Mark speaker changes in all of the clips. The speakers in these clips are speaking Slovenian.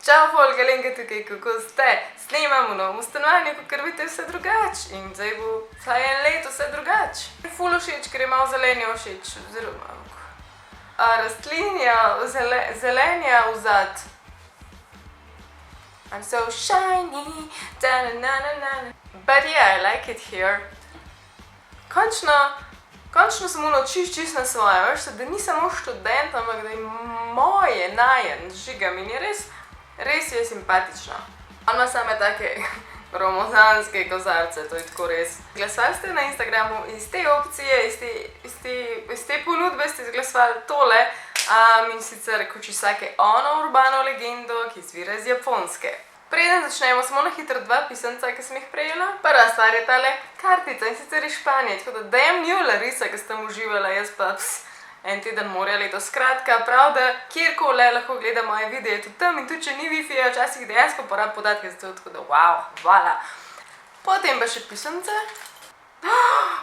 Speaker 1: Čau, folk, Alenka tukaj, kako ste? Snemamo v novem stanovanju, kakor vidite, vse drugače. In zdaj bo vsaj en leto vse drugače. Ful všeč, ker je malo zelenja všeč, oziroma rastlinja, zelenja vzad. I'm so shiny, da-na-na-na-na. But yeah, I like it here. Končno sem čist na svoje, veš, da ni samo študent, ampak da je moje, najen, žigam in je res je simpatično. On ima same take gromozanske kozarce, to je tako res. Glasovali ste na Instagramu iz te opcije, iz te ponudbe ste izglasovali tole, in sicer Kuchisake Onna urbano legendo, ki izvira iz Japonske. Preden začnemo, samo na hitro dva pisanca, ki sem jih prejela. Prva stvar je tale kartica, in sicer iz Španije, tako da damn you, Larisa, ki ste tam uživala, jaz pa en teden morja leto. Skratka, prav, da kjerkoli lahko gleda moje videe tudi tam, in tudi če ni Wi-Fi, včasih dejansko porab podatke za to, tako da wow, hvala. Potem pa še pisance.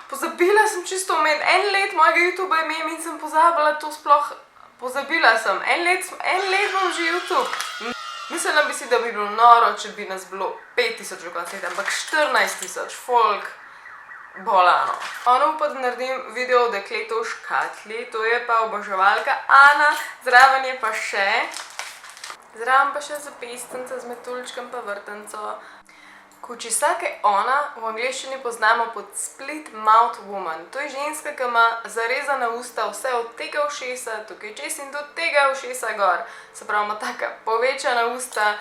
Speaker 1: Pozabila sem čisto omeniti, en let mojega YouTube imem in sem pozabila to sploh, pozabila sem, en let imam že YouTube. Mislila bi si, da bi bilo noro, če bi nas bilo 5000 v konc leta, ampak 14000, folk, bolano. Ono upam, da naredim video o dekletu v škatli, to je pa oboževalka Ana, zraven pa še zapestnica z metuljčkom pa vrtanco. Kuchisake Onna v angleščini poznamo pod Split Mouth Woman. To je ženska, ki ima zarezana usta vse od tega ušesa, tukaj čez in do tega ušesa gor. Se pravi, ima taka povečana usta.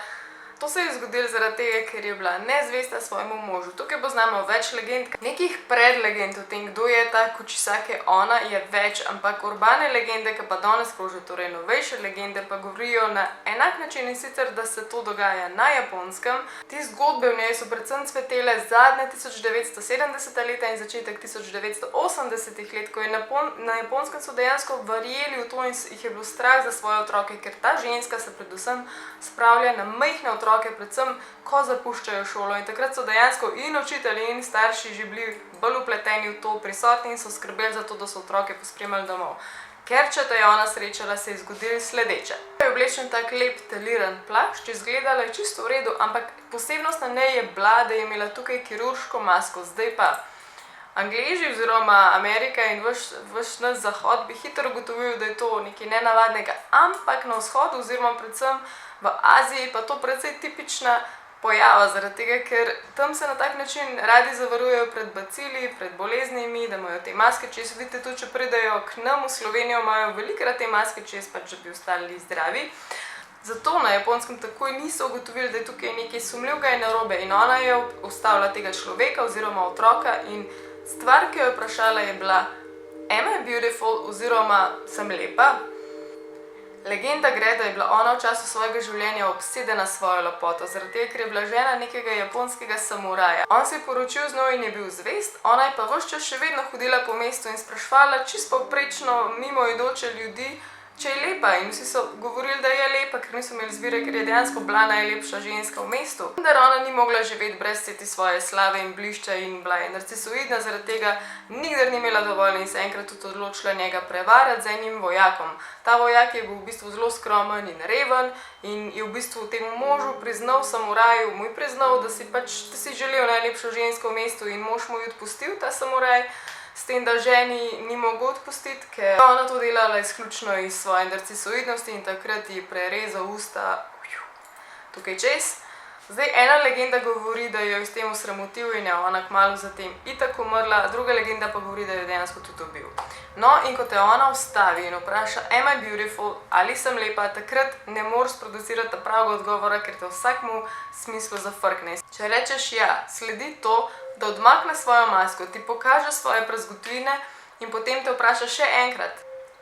Speaker 1: To se je zgodilo zaradi tega, ker je bila nezvesta svojemu možu. Tukaj poznamo več legend. Nekih predlegend o tem, kdo je ta Kuchisake Onna, je več, ampak urbane legende, ki pa danes krožijo, torej novejše legende, pa govorijo na enak način, in sicer, da se to dogaja na Japonskem. Te zgodbe v njej so predvsem cvetele zadnje 1970 leta in začetek 1980 let, ko je na Japonskem so dejansko verjeli v to in jih je bilo strah za svoje otroke, ker ta ženska se predvsem spravlja na majhne otroke, predvsem ko zapuščajo šolo, in takrat so dejansko in učitelji in starši že bili bolj vpleteni v to, prisotni in so skrbeli za to, da so otroke pospremljali domov. Ker če te je ona srečala, se je zgodilo sledeče. Je oblečen tak lep teliran plašč, izgledala je čisto v redu, ampak posebnost na njej je bila, da je imela tukaj kirurško masko. Zdaj pa Angleži oziroma Amerika in ves naš zahod bi hitro ugotovil, da je to nekaj nenavadnega, ampak na vzhodu oziroma predvsem v Aziji pa to precej tipična pojava, zaradi tega, ker tam se na tak način radi zavarujejo pred bacili, pred boleznimi, da imajo te maske čez. Vidite, tudi če pridejo k nam v Slovenijo, imajo velikokrat te maske čez, pač da bi ostali zdravi. Zato na Japonskem takoj niso ugotovili, da je tukaj nekaj sumljivega in narobe, in ona je ustavila tega človeka oziroma otroka in stvar, ki jo je vprašala, je bila Am I beautiful oziroma sem lepa? Legenda gre, da je bila ona v času svojega življenja obsedena s svojo lepoto, zaradi tega, ker je bila žena nekega japonskega samuraja. On se je poročil z njo in je bil zvest, ona je pa ves čas še vedno hodila po mestu in spraševala čisto povprečno mimoidoče ljudi, če je lepa, in vsi so govorili, da je lepa, ker niso imeli izbire, ker je dejansko bila najlepša ženska v mestu. Vendar ona ni mogla živeti brez te svoje slave in blišča in bila je narcisoidna, zaradi tega nikdar ni imela dovolj in se enkrat tudi odločila njega prevarati z enim vojakom. Ta vojak je bil v bistvu zelo skromen in reven in je v bistvu temu možu priznal, samuraju, mu je priznal, da si želel najlepšo žensko v mestu, in mož mu je odpustil, ta samuraj, s tem, da ženi ni mogel odpustiti, ker je ona to delala izključno iz svoje narcisoidnosti in takrat ji prerezal usta tukaj čez. Zdaj, ena legenda govori, da jo je s tem osramotil in je ona kmalu zatem itak umrla, druga legenda pa govori, da jo je dejansko tudi ubil. No, in ko te ona ustavi in vpraša Am I beautiful, ali sem lepa, takrat ne moreš producirati pravega odgovora, ker te v vsakmu smislu zafrkne. Če rečeš ja, sledi to, da odmakne svojo masko, ti pokaže svoje prazgotvine in potem te vpraša še enkrat.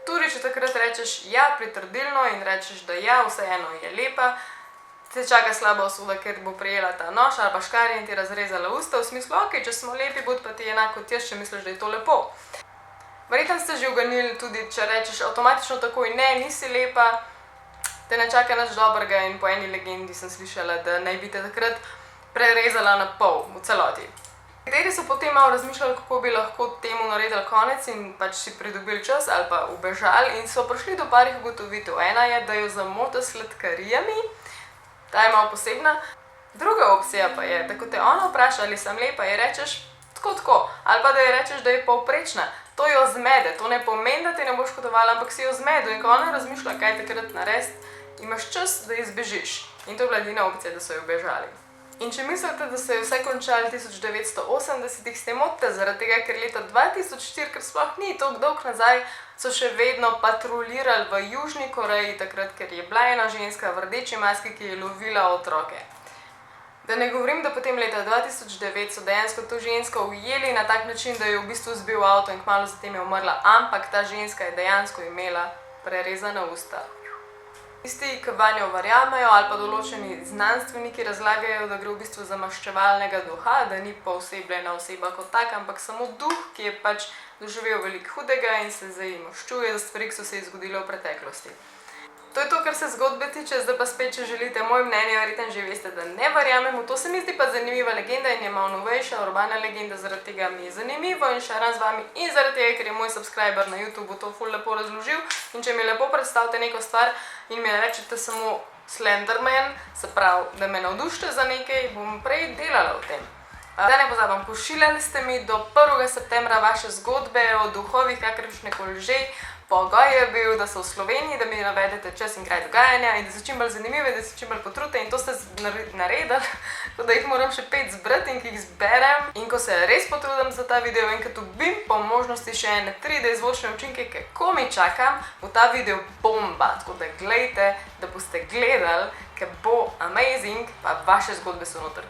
Speaker 1: Tudi če takrat rečeš ja pritrdilno in rečeš, da ja, vseeno je lepa, te čaka slaba usoda, ker bo prijela ta nož ali pa škarje in ti razrezala usta, v smislu, ok, če smo lepi, bodi pa ti enak kot jaz, če misliš, da je to lepo. Verjetno ste že uganili tudi, če rečeš avtomatično takoj ne, nisi lepa, te ne čaka nič dobrega, in po eni legendi sem slišala, da naj bi te takrat prerezala na pol, v celoti. Nekateri so potem malo razmišljali, kako bi lahko temu naredili konec in pač si pridobili čas ali pa ubežali, in so prišli do parih ugotovitev. Ena je, da jo zamota s sladkarijami, Ta je malo posebna. Druga opcija pa je, da ko te ona vpraša, ali sem lepa, ji rečeš tako, ali pa da ji rečeš, da je povprečna. To jo zmede, to ne pomeni, da ti ne bo škodovala, ampak si jo zmedel in ko ona razmišlja, kaj takrat narediti, imaš čas, da izbežiš. In to je bila edina opcija, da so jo bežali. In če mislite, da se je vse končalo 1980, ste motite, zaradi tega, ker leta 2004, ker sploh ni toliko dolgo nazaj, so še vedno patrulirali v Južni Koreji, takrat, ker je bila ena ženska v rdeči maski, ki je lovila otroke. Da ne govorim, da potem leta 2009 so dejansko to žensko ujeli na tak način, da je v bistvu zbil avto in kmalu zatem je umrla, ampak ta ženska je dejansko imela prerezana usta. Tisti, ki vanjo verjamejo ali pa določeni znanstveniki razlagajo, da gre v bistvu za maščevalnega duha, da ni poosebljena oseba kot taka, ampak samo duh, ki je pač doživel veliko hudega in se zdaj maščuje za stvari, ki so se ji zgodile v preteklosti. To je to, kar se zgodbe tiče, zdaj pa spet, če želite moje mnenje, verjetno že veste, da ne verjamem v to. Se mi zdi pa zanimiva legenda in je malo novejša, urbana legenda, zaradi tega mi je zanimivo in šeram z vami in zaradi tega, ker je moj subscriber na YouTubeu to ful lepo razložil. In če mi lepo predstavite neko stvar in mi rečete samo Slenderman, se pravi, da me navdušite za nekaj, bom prej delala o tem. Da ne pozabim, pošiljali ste mi do 1. septembra vaše zgodbe o duhovih, kakršnekoli že. Pogoj je bil, da so v Sloveniji, da mi navedete čas in kraj dogajanja in da so čim bolj zanimive, da se čim bolj potrudite in to ste naredili, tako da jih moram še 5 zbrati in ki jih zberem. In ko se res potrudim za ta video in ko dobim po možnosti še ene 3D zvočne učinke, kako mi čakam, bo ta video bomba, tako da gledajte, da boste gledali, ker bo amazing, pa vaše zgodbe so noter.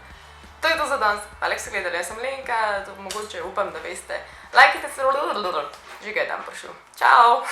Speaker 1: To je to za danes. Hvala, ker ste gledali. Jaz sem Lenka, to mogoče upam, da veste. Lajkajte se, že ga je tam prišel. Čau!